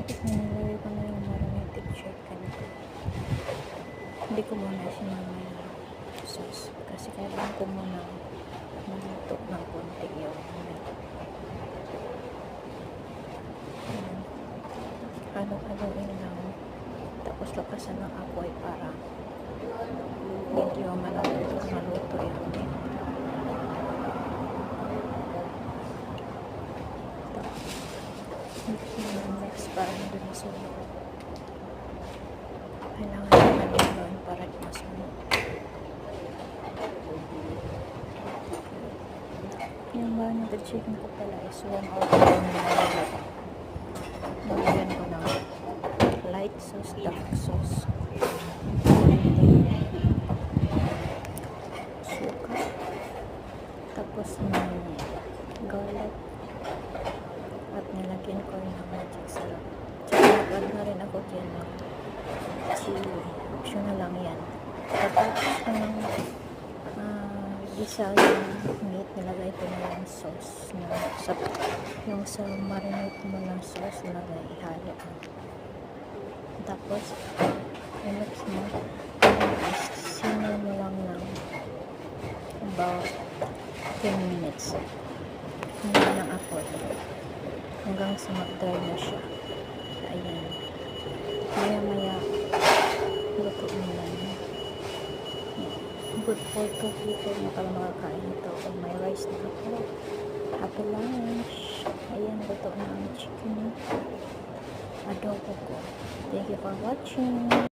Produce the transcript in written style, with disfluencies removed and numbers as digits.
Nilagay ko na yung marinated chicken. Hindi ko muna sinamay yung sauce. Kasi kailangan ko muna maluto ng konti yung ano-anoin lang. Tapos lakasan ng apoy para medyo maluto yung next para hindi masunog. Kailangan naman yun para di masunog. Yung marinated chicken ko pala is 1 hour ko nilalagay. Nalagyan ko ng light sauce, dark sauce, suka, tapos may garlic, at nilagyan ko rin ng magic sarap. Tsaka nag-add na rin ako dyan ng chili. Optional lang yan. Tapos ng gisa yung meat, nilagay ko na yung sauce na yung sa marinate mo ng sauce nilagay, ihalo. Tapos i-mix mo, simmer mo lang ng about 10 minutes hindi ng apoy hanggang sa mag-dry na siya. Ayan, maya luto mo lang. Good for 2 people na pala makakain ito kung may rice na ako. Happy lunch. Ayan, luto na ang chicken adobo ko. Thank you for watching.